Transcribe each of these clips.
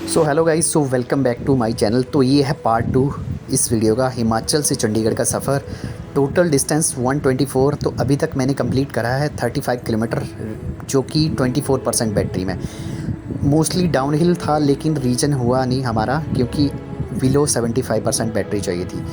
So hello guys, so welcome back to my channel. तो ये है पार्ट 2 इस वीडियो का, हिमाचल से चंडीगढ़ का सफ़र। Total distance 124। तो अभी तक मैंने कंप्लीट करा है 35 किलोमीटर, जो कि 24% बैटरी में। मोस्टली डाउनहिल था, लेकिन रीजन हुआ नहीं हमारा, क्योंकि बिलो 75% बैटरी चाहिए थी।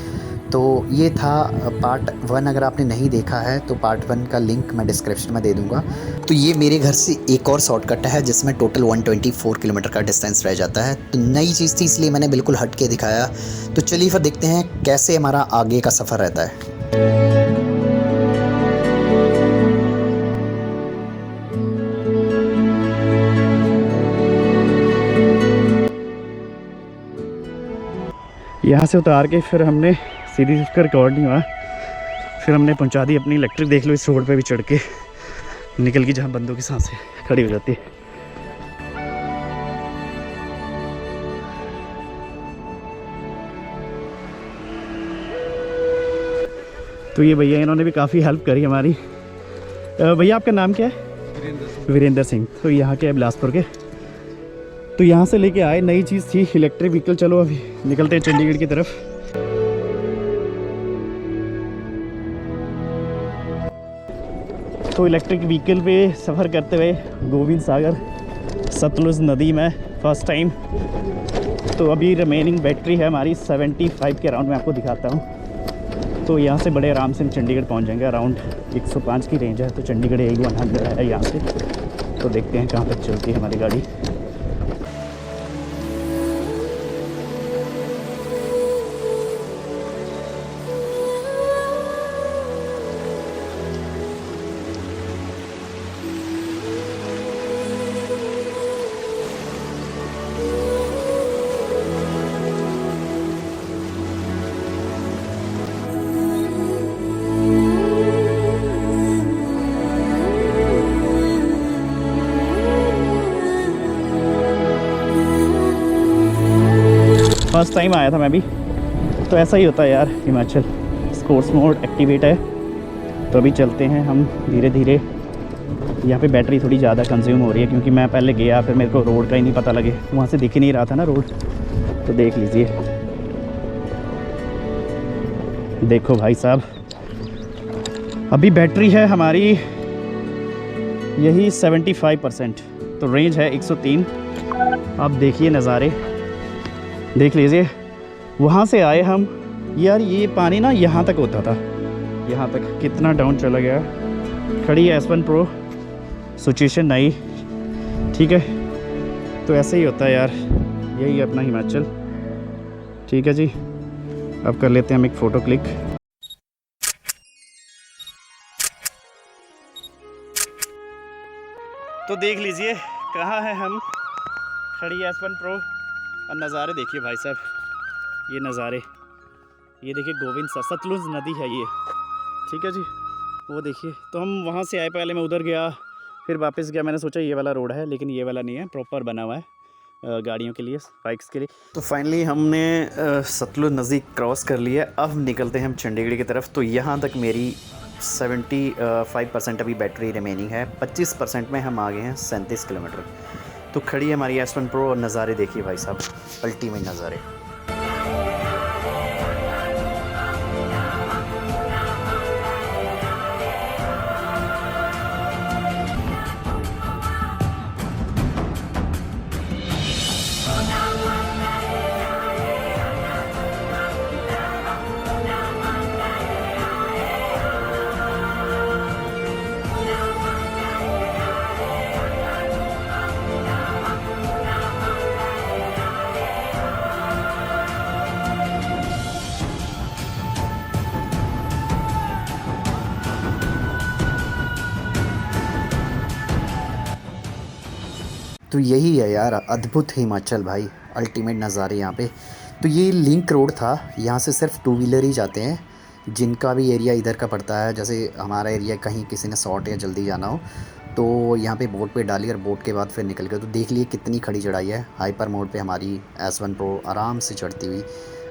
तो ये था पार्ट 1। अगर आपने नहीं देखा है तो पार्ट 1 का लिंक मैं डिस्क्रिप्शन में दे दूँगा। तो ये मेरे घर से एक और शॉर्टकट है, जिसमें टोटल 124 किलोमीटर का डिस्टेंस रह जाता है। तो नई चीज़ थी, इसलिए मैंने बिल्कुल हट के दिखाया। तो चलिए फिर देखते हैं कैसे हमारा आगे का सफ़र रहता है। यहाँ से उतार के फिर हमने सीधी उसका रिकॉर्ड नहीं हुआ, फिर हमने पहुँचा दी अपनी इलेक्ट्रिक। देख लो इस रोड पे भी चढ़ के निकल गई, जहाँ बंदों की सांसें खड़ी हो जाती है। तो ये भैया, इन्होंने भी काफ़ी हेल्प करी हमारी। भैया आपका नाम क्या है? वीरेंद्र सिंह। तो यहाँ के बिलासपुर के। तो यहाँ से लेके आए, नई चीज़ थी इलेक्ट्रिक व्हीकल। चलो अभी निकलते हैं चंडीगढ़ की तरफ। तो इलेक्ट्रिक व्हीकल पे सफ़र करते हुए गोविंद सागर सतलुज नदी में फ़र्स्ट टाइम। तो अभी रिमेनिंग बैटरी है हमारी 75 के अराउंड, मैं आपको दिखाता हूँ। तो यहाँ से बड़े आराम से हम चंडीगढ़ पहुँच जाएंगे। अराउंड 105 की रेंज है, तो चंडीगढ़ 100 है यहाँ से। तो देखते हैं कहाँ तक चलती है हमारी गाड़ी। फर्स्ट टाइम आया था मैं भी। तो ऐसा ही होता है यार, हिमाचल स्पोर्ट्स मोड एक्टिवेट है। तो अभी चलते हैं हम धीरे धीरे। यहाँ पे बैटरी थोड़ी ज़्यादा कंज्यूम हो रही है, क्योंकि मैं पहले गया, फिर मेरे को रोड का ही नहीं पता लगे, वहाँ से दिख ही नहीं रहा था ना रोड। तो देख लीजिए, देखो भाई साहब, अभी बैटरी है हमारी यही 75%। तो रेंज है 103। अब देखिए नज़ारे, देख लीजिए। वहाँ से आए हम यार, ये पानी ना यहाँ तक होता था, यहाँ तक कितना डाउन चला गया। खड़ी है S1 Pro, सिचुएशन नई, ठीक है। तो ऐसे ही होता है यार, यही है अपना हिमाचल। ठीक है जी, अब कर लेते हैं हम एक फ़ोटो क्लिक। तो देख लीजिए कहाँ है हम, खड़ी है S1 Pro। और नज़ारे देखिए भाई साहब, ये नज़ारे, ये देखिए गोविंद सतलुज नदी है ये, ठीक है जी। वो देखिए, तो हम वहाँ से आए, पहले मैं उधर गया, फिर वापस गया। मैंने सोचा ये वाला रोड है, लेकिन ये वाला नहीं है, प्रॉपर बना हुआ है गाड़ियों के लिए, बाइक्स के लिए। तो फाइनली हमने सतलुज नदी क्रॉस कर लिया। अब निकलते हैं हम चंडीगढ़ की तरफ। तो यहाँ तक मेरी 75% अभी बैटरी रिमेनिंग है। 25% में हम आ गए हैं 37 किलोमीटर। तो खड़ी है हमारी S1 Pro, और नज़ारे देखिए भाई साहब, अल्टीमेट नज़ारे। तो यही है यार, अद्भुत हिमाचल भाई, अल्टीमेट नज़ारे यहाँ पे। तो ये लिंक रोड था, यहाँ से सिर्फ टू व्हीलर ही जाते हैं, जिनका भी एरिया इधर का पड़ता है। जैसे हमारा एरिया, कहीं किसी ने शॉर्ट या जल्दी जाना हो तो यहाँ पे बोट पे डाली, और बोट के बाद फिर निकल गए। तो देख लिए कितनी खड़ी चढ़ाई है। हाइपर मोड पे हमारी S1 Pro आराम से चढ़ती हुई।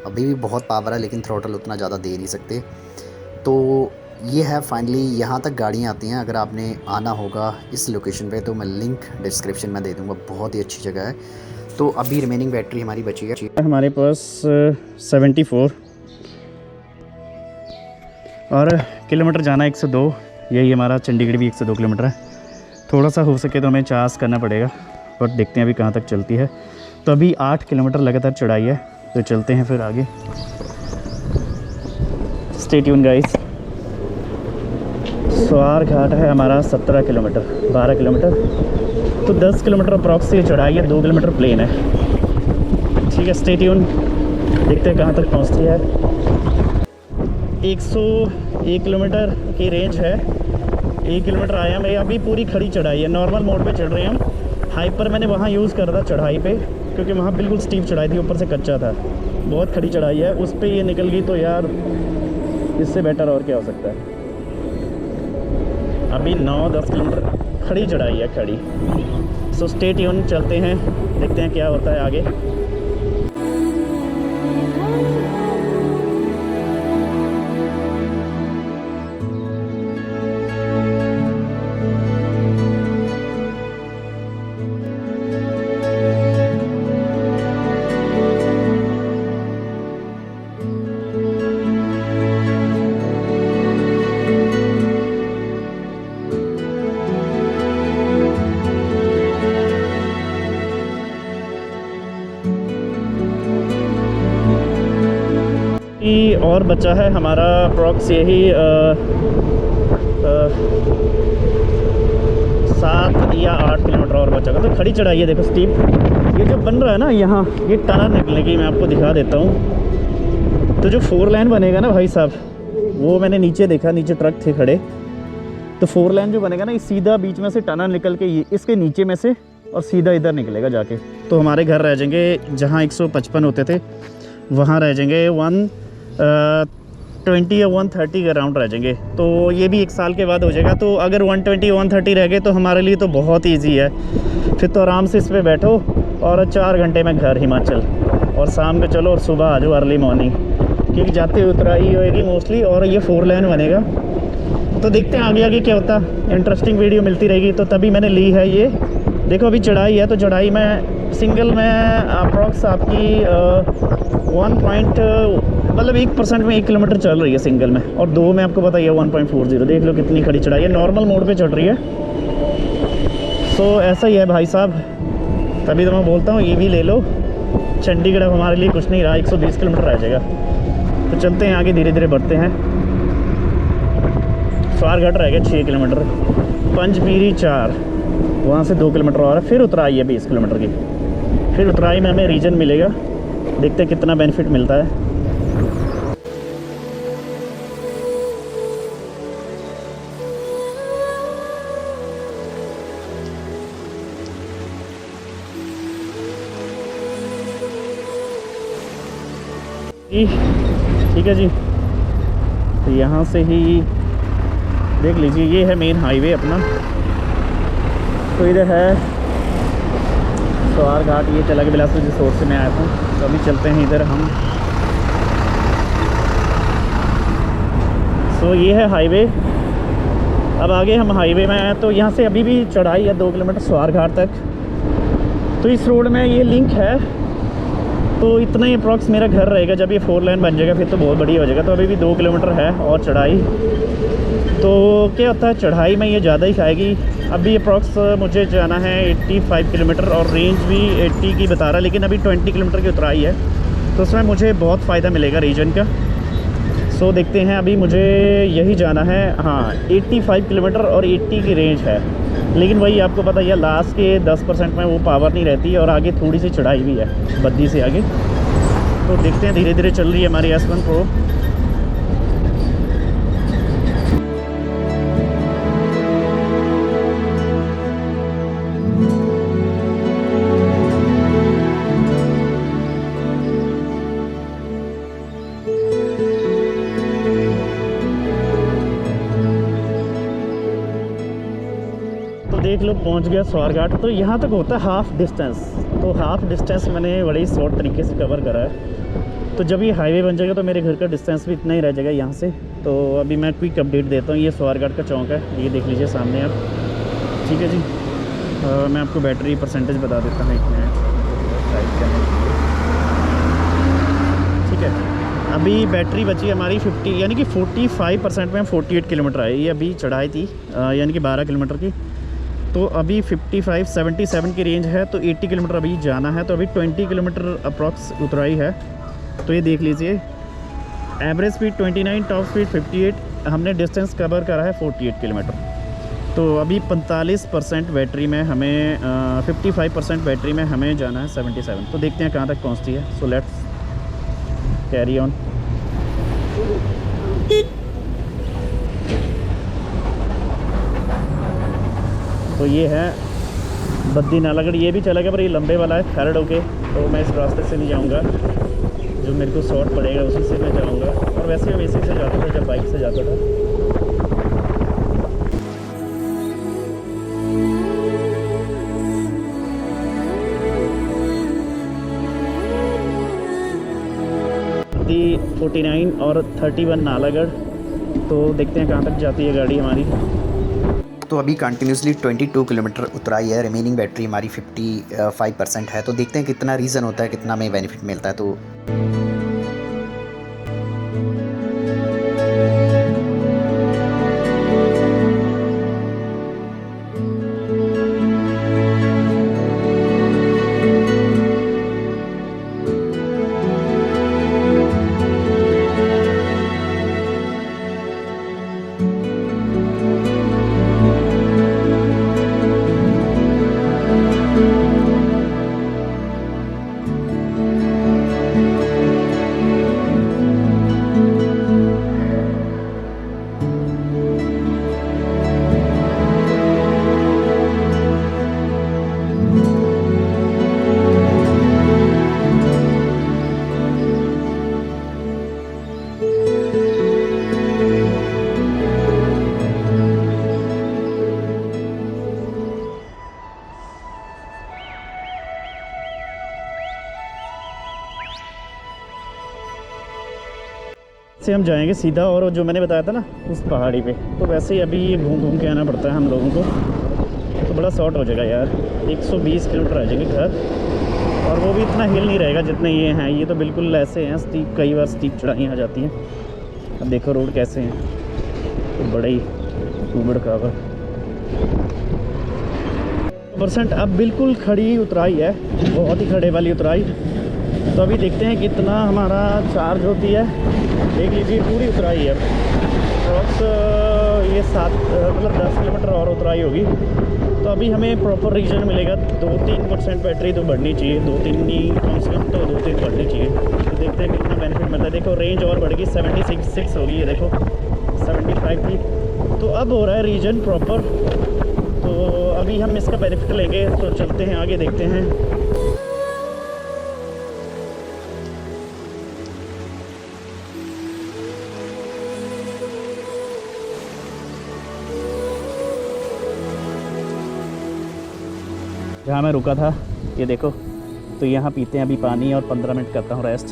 अभी भी बहुत पावर है, लेकिन थ्रोटल उतना ज़्यादा दे नहीं सकते। तो ये है फाइनली, यहाँ तक गाड़ियाँ आती हैं। अगर आपने आना होगा इस लोकेशन पे तो मैं लिंक डिस्क्रिप्शन में दे दूँगा, बहुत ही अच्छी जगह है। तो अभी रिमेनिंग बैटरी हमारी बची है हमारे पास 74 और किलोमीटर जाना 102। यही हमारा चंडीगढ़ भी 102 किलोमीटर है। थोड़ा सा हो सके तो हमें चार्ज करना पड़ेगा, बट देखते हैं अभी कहाँ तक चलती है। तो अभी 8 किलोमीटर लगातार चढ़ाई है, तो चलते हैं फिर आगे। Stay tune guys. Swar Ghat है हमारा 17 किलोमीटर, 12 किलोमीटर, तो 10 किलोमीटर अप्रॉक्स से चढ़ाई है, 2 किलोमीटर प्लेन है। ठीक है, स्टे ट्यून, देखते हैं कहाँ तक पहुँचती है। 101 किलोमीटर की रेंज है। 1 किलोमीटर आया मैं, अभी पूरी खड़ी चढ़ाई है। नॉर्मल मोड पे चढ़ रहे हैं हम। हाइपर मैंने वहाँ यूज़ करा था चढ़ाई पे, क्योंकि वहाँ बिल्कुल स्टीप चढ़ाई थी, ऊपर से कच्चा था, बहुत खड़ी चढ़ाई है। उस पर ये निकल गई तो यार इससे बेटर और क्या हो सकता है। अभी 9-10 किलोमीटर खड़ी चढ़ाई है, खड़ी। सो स्टे ट्यून, चलते हैं, देखते हैं क्या होता है आगे। और बचा है हमारा अप्रॉक्स यही 7 या 8 किलोमीटर और बचा है। तो खड़ी चढ़ाई है, देखो स्टीप। ये जो बन रहा है ना यहाँ, ये टनल निकलने की, मैं आपको दिखा देता हूँ। तो जो 4 लेन बनेगा ना भाई साहब, वो मैंने नीचे देखा, नीचे ट्रक थे खड़े। तो 4 लेन जो बनेगा ना, ये सीधा बीच में से टनल निकल के इसके नीचे में से और सीधा इधर निकलेगा जाके। तो हमारे घर रह जाएंगे जहाँ 155 होते थे, वहाँ रह जाएंगे 120 या 130 के अराउंड रह जाएंगे। तो ये भी 1 साल के बाद हो जाएगा। तो अगर 120 130 रह गए तो हमारे लिए तो बहुत ईजी है। फिर तो आराम से इस पर बैठो और 4 घंटे में घर हिमाचल, और शाम को चलो और सुबह आ जाओ अर्ली मॉर्निंग, क्योंकि जाते उतराई होएगी मोस्टली। और ये 4 लेन बनेगा, तो देखते हैं आगे आगे क्या होता है। इंटरेस्टिंग वीडियो मिलती रहेगी, तो तभी मैंने ली है ये। देखो अभी चढ़ाई है, तो चढ़ाई में सिंगल में अप्रॉक्स आपकी 1% में 1 किलोमीटर चल रही है सिंगल में, और 2 में आपको पता ही है 1.40। देख लो कितनी खड़ी चढ़ाई है, नॉर्मल मोड पे चढ़ रही है। सो ऐसा ही है भाई साहब, तभी तो मैं बोलता हूँ ये भी ले लो। चंडीगढ़ अब हमारे लिए कुछ नहीं रहा, 120 किलोमीटर रह जाएगा। तो चलते हैं आगे, धीरे धीरे बढ़ते हैं। स्वारघाट रह गया 6 किलोमीटर, पंचपीरी 4, वहाँ से 2 किलोमीटर और है। फिर उतराई है 20 किलोमीटर की। फिर उतराई में हमें रीजन मिलेगा, देखते हैं कितना बेनिफिट मिलता है। ठीक है जी, तो यहाँ से ही देख लीजिए, ये है मेन हाईवे अपना। तो इधर है स्वारघाट, ये चला के बिलासपुर रिसोर्ट से मैं आया था। तो अभी चलते हैं इधर हम। सो ये है हाईवे। अब आगे हम हाईवे में आए, तो यहाँ से अभी भी चढ़ाई है 2 किलोमीटर स्वारघाट तक। तो इस रोड में ये लिंक है, तो इतना ही अप्रॉक्स मेरा घर रहेगा। जब ये 4 लेन बन जाएगा फिर तो बहुत बढ़िया हो जाएगा। तो अभी भी 2 किलोमीटर है और चढ़ाई। तो क्या होता है, चढ़ाई में ये ज़्यादा ही खाएगी। अभी अप्रॉक्स मुझे जाना है 85 किलोमीटर, और रेंज भी 80 की बता रहा, लेकिन अभी 20 किलोमीटर की उतराई है, तो उसमें मुझे बहुत फ़ायदा मिलेगा रीजन का। सो देखते हैं, अभी मुझे यही जाना है। हाँ, 85 किलोमीटर और 80 की रेंज है, लेकिन वही आपको पता है लास्ट के 10% में वो पावर नहीं रहती, और आगे थोड़ी सी चढ़ाई भी है बद्दी से आगे। तो देखते हैं, धीरे धीरे चल रही है हमारी S1 Pro। देख लो पहुंच गया स्वारघाट। तो यहाँ तक होता है हाफ़ डिस्टेंस। तो हाफ़ डिस्टेंस मैंने बड़े शॉर्ट तरीके से कवर करा है। तो जब ये हाईवे बन जाएगा तो मेरे घर का डिस्टेंस भी इतना ही रह जाएगा यहाँ से। तो अभी मैं क्विक अपडेट देता हूँ। ये स्वारघाट का चौक है, ये देख लीजिए सामने आप। ठीक है जी, मैं आपको बैटरी परसेंटेज बता देता हूँ 1 मिनट। राइड करने के लिए। ठीक है, अभी बैटरी बची हमारी 50 यानी कि 45% में हम 48 किलोमीटर आए। ये अभी चढ़ाई थी यानी कि 12 किलोमीटर की, तो अभी 77 की रेंज है, तो 80 किलोमीटर अभी जाना है। तो अभी 20 किलोमीटर अप्रॉक्स उतराई है। तो ये देख लीजिए, एवरेज स्पीड 29, टॉप स्पीड 58, हमने डिस्टेंस कवर करा है 48 किलोमीटर। तो अभी 45% बैटरी में हमें 55% बैटरी में हमें जाना है 77। तो देखते हैं कहाँ तक पहुँचती है। So let's carry on. तो ये है बद्दी नालागढ़, ये भी चला गया पर ये लंबे वाला है खरड़ होके, तो मैं इस रास्ते से नहीं जाऊँगा, जो मेरे को शॉर्ट पड़ेगा उसी से मैं जाऊँगा। और वैसे मैं इसी से जाता था जब बाइक से जाता था। बद्दी 49 और 31 नालागढ़। तो देखते हैं कहाँ तक जाती है गाड़ी हमारी। तो अभी कंटिन्यूसली 22 किलोमीटर उतराई है, रिमेनिंग बैटरी हमारी 55% है। तो देखते हैं कितना रीज़न होता है, कितना हमें बेनिफिट मिलता है। तो से हम जाएंगे सीधा, और जो मैंने बताया था ना उस पहाड़ी पे, तो वैसे ही अभी घूम घूम के आना पड़ता है हम लोगों को, तो बड़ा शॉर्ट हो जाएगा यार। 120 किलोमीटर आ जाएंगे घर, और वो भी इतना हिल नहीं रहेगा जितने ये हैं। ये तो बिल्कुल ऐसे हैं स्टीप, कई बार स्टीप चढ़ाइयाँ आ जाती हैं। अब देखो रोड कैसे हैं, तो बड़ा ही उबड़ खाबड़ % अब बिल्कुल खड़ी उतराई है, बहुत ही खड़े वाली उतराई। तो अभी देखते हैं कितना हमारा चार्ज होती है। देख लीजिए पूरी उतराई है अप्रॉक्स, ये 10 किलोमीटर और उतराई होगी। तो अभी हमें प्रॉपर रीजन मिलेगा। 2-3% बैटरी तो बढ़नी चाहिए, 2-3 नहीं कम से कम, तो 2-3 बढ़नी चाहिए। तो देखते हैं कितना बेनिफिट मिलता है। देखो रेंज और बढ़ गई, 76 होगी, ये देखो 75 थी। तो अब हो रहा है रीजन प्रॉपर। तो अभी हम इसका बेनिफिट लेंगे, तो चलते हैं आगे, देखते हैं। जहाँ मैं रुका था ये देखो, तो यहाँ पीते हैं अभी पानी और 15 मिनट करता हूँ रेस्ट।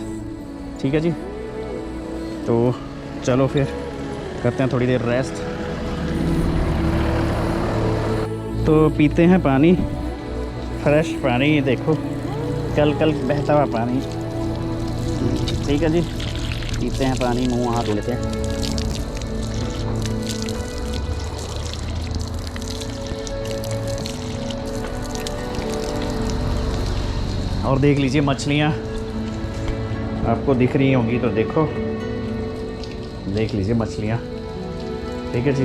ठीक है जी, तो चलो फिर करते हैं थोड़ी देर रेस्ट। तो पीते हैं पानी, फ्रेश पानी, ये देखो कल बहता हुआ पानी। ठीक है जी, पीते हैं पानी, मुँह हाथ धो लेते हैं। और देख लीजिए मछलियाँ आपको दिख रही होंगी, तो देखो देख लीजिए मछलियाँ। ठीक है जी,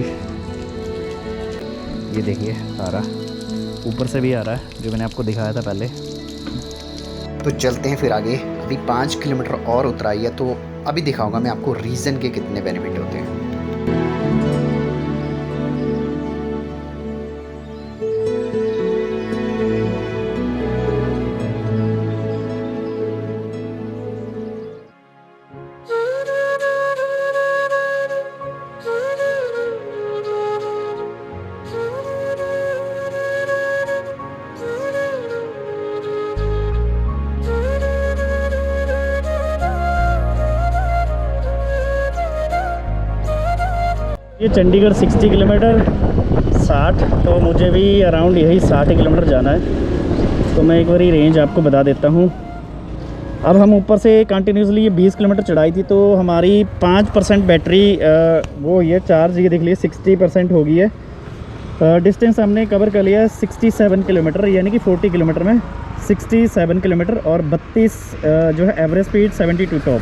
ये देखिए आ रहा, ऊपर से भी आ रहा है, जो मैंने आपको दिखाया था पहले। तो चलते हैं फिर आगे। अभी 5 किलोमीटर और उतराई है, तो अभी दिखाऊंगा मैं आपको रीज़न के कितने बेनिफिट होते हैं। ये चंडीगढ़ 60 किलोमीटर 60, तो मुझे भी अराउंड यही 60 किलोमीटर जाना है। तो मैं एक बार रेंज आपको बता देता हूँ। अब हम ऊपर से कंटिन्यूसली ये 20 किलोमीटर चढ़ाई थी, तो हमारी 5% बैटरी वो ये चार्ज, ये देख लीजिए 60% हो गई है। डिस्टेंस हमने कवर कर लिया 67 किलोमीटर, यानी कि 40 किलोमीटर में 67 किलोमीटर, और 32 जो है एवरेज स्पीड 72 टॉप।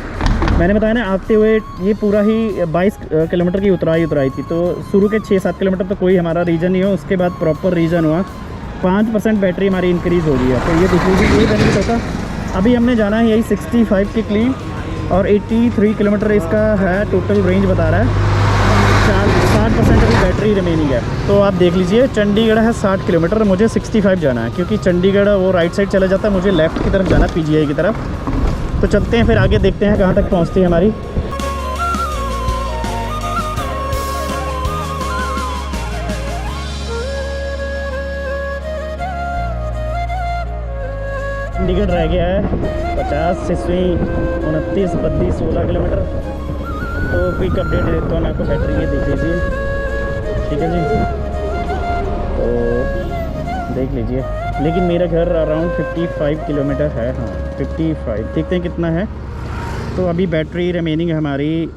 मैंने बताया ना आते हुए ये पूरा ही 22 किलोमीटर की उतराई थी। तो शुरू के 6-7 किलोमीटर तो कोई हमारा रीजन नहीं हो, उसके बाद प्रॉपर रीजन हुआ, 5% बैटरी हमारी इंक्रीज़ हो गई है। तो ये देख लीजिए ये बेनिफिट होता। अभी हमने जाना है यही 65 के क्लीन, और 83 किलोमीटर इसका है टोटल रेंज बता रहा है। 60% अभी बैटरी रिमेनिंग है। तो आप देख लीजिए चंडीगढ़ है 60 किलोमीटर, मुझे 65 जाना है, क्योंकि चंडीगढ़ वो राइट साइड चला जाता है, मुझे लेफ़्ट की तरफ जाना है, PGI की तरफ। तो चलते हैं फिर आगे, देखते हैं कहाँ तक पहुँचती है हमारी। चंडीगढ़ रह गया है 50, 26, 29, 32, 16 किलोमीटर। तो क्विक अपडेट देता हूँ मैं आपको बैटरी की, देख लीजिए। ठीक है जी, तो देख लीजिए। लेकिन मेरा घर अराउंड 55 किलोमीटर है। हाँ 55, देखते हैं कितना है। तो अभी बैटरी रिमेनिंग हमारी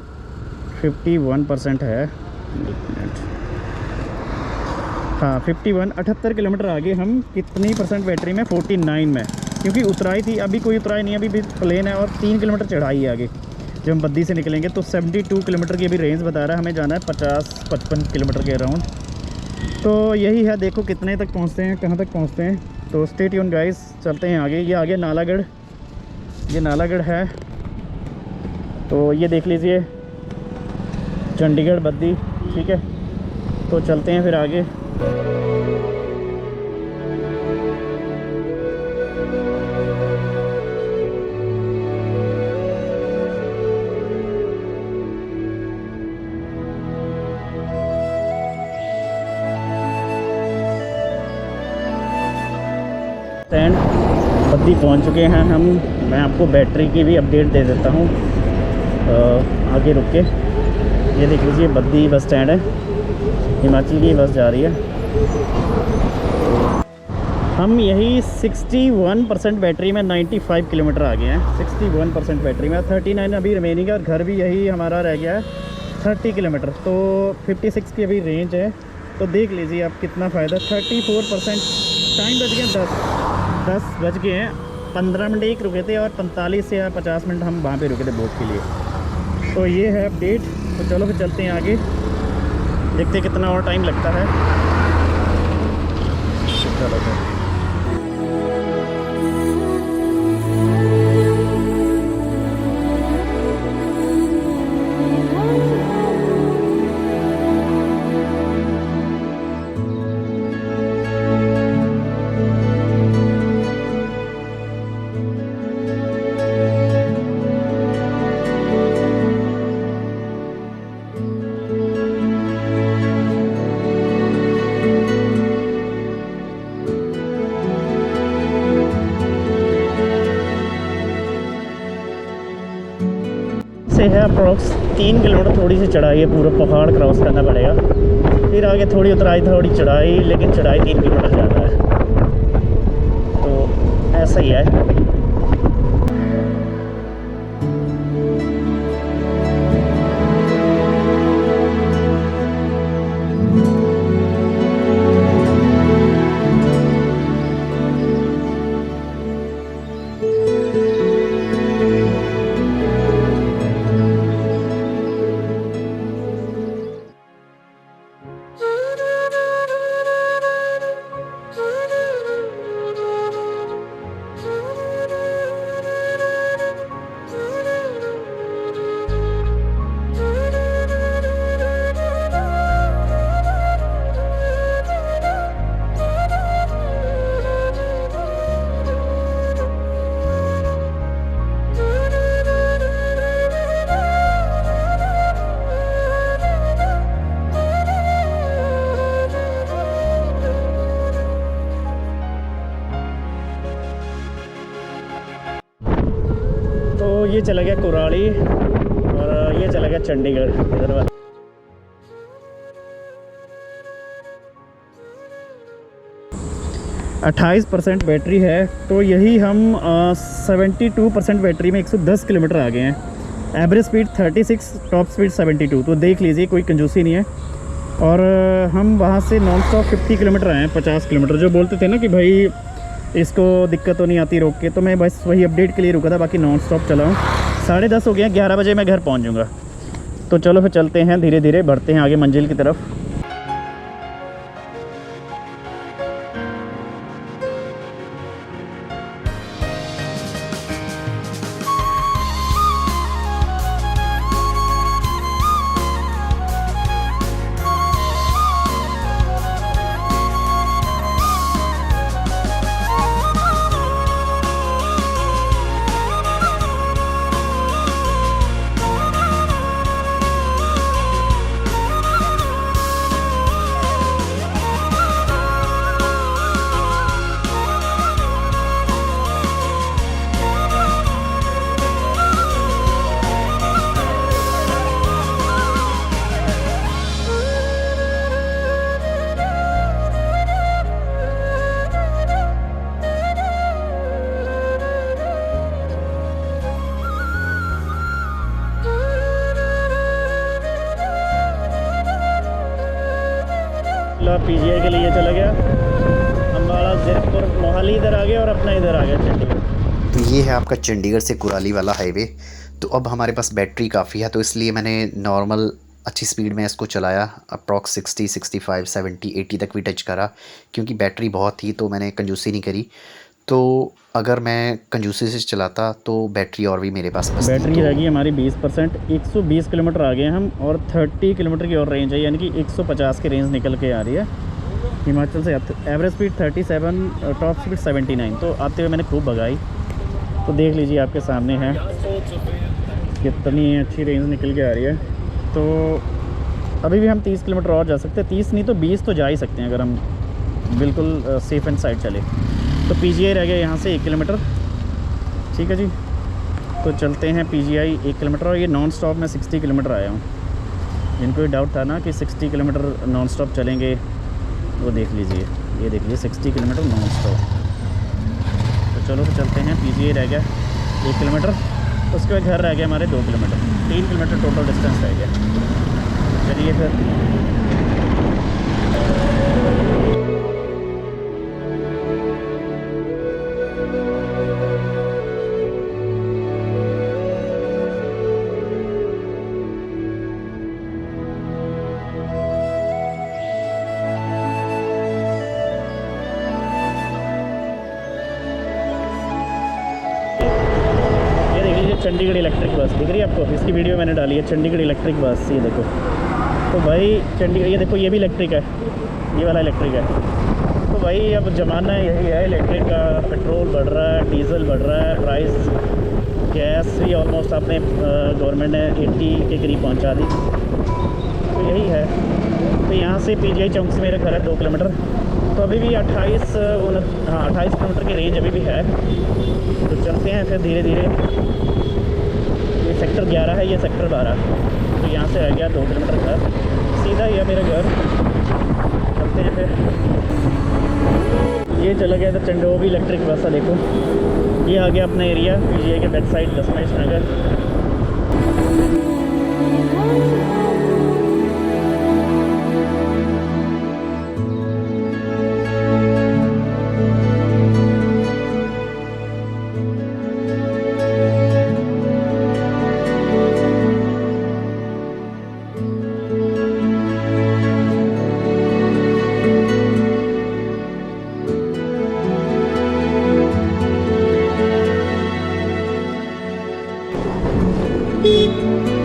51% है। हाँ 51, 78 किलोमीटर आगे हम कितनी परसेंट बैटरी में, 49 में, क्योंकि उतराई थी, अभी कोई उतराई नहीं, अभी भी प्लेन है, और 3 किलोमीटर चढ़ाई है आगे। जब हम बद्दी से निकलेंगे तो 72 किलोमीटर की अभी रेंज बता रहा है, हमें जाना है 50-55 किलोमीटर के अराउंड। तो यही है, देखो कितने तक पहुंचते हैं, कहाँ तक पहुंचते हैं। तो स्टे ट्यून गाइस, चलते हैं आगे। ये आगे नालागढ़, ये नालागढ़ है। तो ये देख लीजिए चंडीगढ़ बद्दी। ठीक है, तो चलते हैं फिर आगे। स्टैंड बद्दी पहुंच चुके हैं हम। मैं आपको बैटरी की भी अपडेट दे देता हूं। आगे रुक के ये देख लीजिए बद्दी बस स्टैंड है, हिमाचल की बस जा रही है। हम यही 61% बैटरी में 95 किलोमीटर आ गए हैं। 61% बैटरी में, 39 अभी रिमेनिंग है, और घर भी यही हमारा रह गया है 30 किलोमीटर। तो 56 की अभी रेंज है। तो देख लीजिए आप कितना फ़ायदा। 34%, टाइम बच गया 10 बज गए हैं। 15 मिनट एक रुके थे, और 45 या 50 मिनट हम वहाँ पे रुके थे बोट के लिए। तो ये है अपडेट। तो चलो फिर चलते हैं आगे, देखते हैं कितना और टाइम लगता है। चलो फिर। से है अप्रॉक्स 3 किलोमीटर, थोड़ी सी चढ़ाई है, पूरा पहाड़ क्रॉस करना पड़ेगा। फिर आगे थोड़ी उतराई, थोड़ी चढ़ाई, लेकिन चढ़ाई 3 किलोमीटर ज़्यादा है। तो ऐसा ही है। तो ये चला गया कुराली, और ये चला गया चंडीगढ़ इधर वाला। 28% बैटरी है। तो यही हम 72% बैटरी में 110 किलोमीटर आ गए हैं। Average speed 36, top speed 72। तो देख लीजिए, कोई कंजूसी नहीं है। और हम वहाँ से नॉन स्टॉप 50 किलोमीटर आए हैं, 50 किलोमीटर। जो बोलते थे ना कि भाई इसको दिक्कत तो नहीं आती रोक के, तो मैं बस वही अपडेट के लिए रुका था, बाकी नॉन स्टॉप चला हूँ। 10:30 हो गया, 11 बजे मैं घर पहुँच जाऊँगा। तो चलो फिर चलते हैं, धीरे धीरे बढ़ते हैं आगे मंजिल की तरफ। पीजीआई के लिए चला गया, अम्बाड़ा, ज़ीरकपुर, मोहाली इधर आ गया और अपना इधर आ गया चंडीगढ़। तो ये है आपका चंडीगढ़ से कुराली वाला हाईवे। तो अब हमारे पास बैटरी काफ़ी है, तो इसलिए मैंने नॉर्मल अच्छी स्पीड में इसको चलाया। अप्रॉक्स 60, 65, 70, 80 तक भी टच करा, क्योंकि बैटरी बहुत थी तो मैंने कंजूसी नहीं करी। तो अगर मैं कंजूसी से चलाता तो बैटरी और भी मेरे पास बचती। बैटरी रह गई हमारी 20%। 120 किलोमीटर आ गए हम, और 30 किलोमीटर की और रेंज है, यानी कि 150 की रेंज निकल के आ रही है हिमाचल से। Average speed 37, top speed 79। तो आते हुए मैंने खूब भगाई। तो देख लीजिए, आपके सामने है कितनी अच्छी रेंज निकल के आ रही है। तो अभी भी हम 30 किलोमीटर और जा सकते हैं, 30 नहीं तो 20 तो जा ही सकते हैं अगर हम बिल्कुल सेफ़ एंड साइड चले। तो पीजीआई रह गया यहाँ से 1 किलोमीटर। ठीक है जी, तो चलते हैं पीजीआई 1 किलोमीटर। और ये नॉन स्टॉप में 60 किलोमीटर आया हूँ। जिनको ये डाउट था ना कि 60 किलोमीटर नॉन स्टॉप चलेंगे, वो देख लीजिए, ये देख लीजिए 60 किलोमीटर नॉन स्टॉप। तो चलो तो चलते हैं। पीजीआई रह गया 1 किलोमीटर, उसके बाद घर रह गया हमारे 2 किलोमीटर। 3 किलोमीटर टोटल डिस्टेंस रह गया। चलिए फिर। चंडीगढ़ इलेक्ट्रिक बस दिख रही है आपको, इसकी वीडियो मैंने डाली है, चंडीगढ़ इलेक्ट्रिक बस। ये देखो, तो भाई चंडीगढ़, ये देखो ये भी इलेक्ट्रिक है, ये वाला इलेक्ट्रिक है। तो भाई अब ज़माना यही है इलेक्ट्रिक का। पेट्रोल बढ़ रहा है, डीजल बढ़ रहा है, प्राइस गैस भी ऑलमोस्ट आपने गवर्नमेंट ने 80 के करीब पहुँचा दी। तो यही है। तो यहाँ से पीजीआई चौक से मेरा घर है 2 किलोमीटर। तो अभी भी 28 किलोमीटर की रेंज अभी भी है। तो चलते हैं फिर धीरे धीरे। ये सेक्टर 11 है, ये सेक्टर 12। तो यहाँ से आ गया 2 किलोमीटर घर, सीधा ही है मेरा घर। चलते हैं फिर। ये चला गया था चंडो भी इलेक्ट्रिक बस है, देखो ये आ गया अपना एरिया पीजीआई के बैक साइड, दशमेश नगर।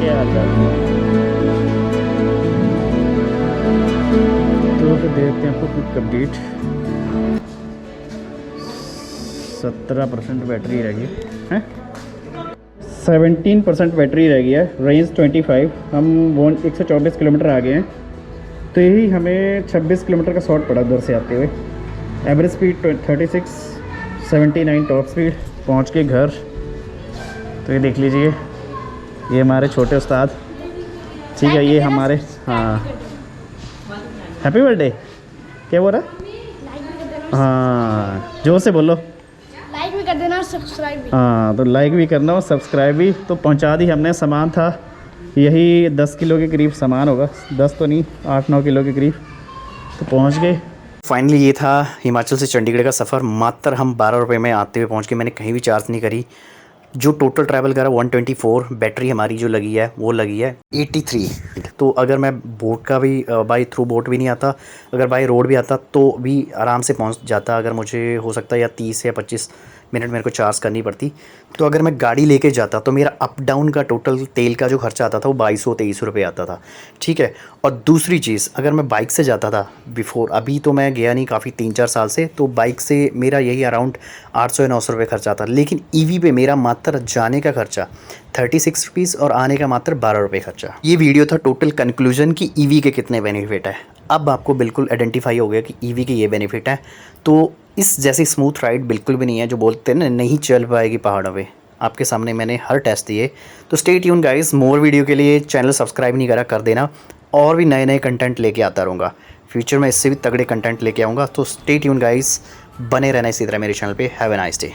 क्या आता है तो फिर देखते हैं आपको क्विक अपडेट। 17% बैटरी रह गई है, 17% बैटरी रह गई है। रेंज 25, हम 124 किलोमीटर आ गए हैं। तो यही हमें 26 किलोमीटर का शॉर्ट पड़ा उधर से आते हुए। Average speed 36, 79 top speed. पहुंच के घर। तो ये देख लीजिए, ये हमारे छोटे उस्ताद, ठीक है, ये हमारे, हाँ हैप्पी बर्थडे। क्या बोल रहा है? हाँ जोर से बोलो। लाइक भी कर देना और सब्सक्राइब भी। हाँ तो लाइक भी करना और सब्सक्राइब भी। तो पहुंचा दी हमने। सामान था यही 10 किलो के करीब सामान होगा, 10 तो नहीं 8-9 किलो के करीब। तो पहुंच गए। फाइनली ये था हिमाचल से चंडीगढ़ का सफ़र। मात्र हम 12 रुपये में आते हुए पहुंच गए। मैंने कहीं भी चार्ज नहीं करी। जो टोटल ट्रैवल करा 124, बैटरी हमारी जो लगी है वो लगी है 83। तो अगर मैं बोट का भी बाई थ्रू बोट भी नहीं आता, अगर बाई रोड भी आता तो भी आराम से पहुंच जाता। अगर मुझे हो सकता है या 30 या 25 मिनट मेरे को चार्ज करनी पड़ती। तो अगर मैं गाड़ी लेके जाता तो मेरा अप डाउन का टोटल तेल का जो खर्चा आता था वो 2200-2300 रुपये आता था, ठीक है। और दूसरी चीज़, अगर मैं बाइक से जाता था बिफ़ोर, अभी तो मैं गया नहीं काफ़ी 3-4 साल से, तो बाइक से मेरा यही अराउंड 800 या 900 रुपये खर्चा आता। लेकिन ईवी पे मेरा मात्र जाने का खर्चा 36 रुपीज़ और आने का मात्र 12 रुपये खर्चा। ये वीडियो था टोटल कंक्लूजन कि ईवी के कितने बेनिफिट है। अब आपको बिल्कुल आइडेंटिफाई हो गया कि ईवी के ये बेनिफिट है। तो इस जैसी स्मूथ राइड बिल्कुल भी नहीं है जो बोलते हैं ना नहीं चल पाएगी पहाड़ों पे। आपके सामने मैंने हर टेस्ट दिए। तो स्टे ट्यून गाइस, मोर वीडियो के लिए चैनल सब्सक्राइब नहीं करा कर देना। और भी नए नए कंटेंट लेके आता रहूँगा। फ्यूचर में इससे भी तगड़े कंटेंट लेके आऊँगा। तो स्टे ट्यून गाइस, बने रहना इसी तरह मेरे चैनल पे। Have a nice day.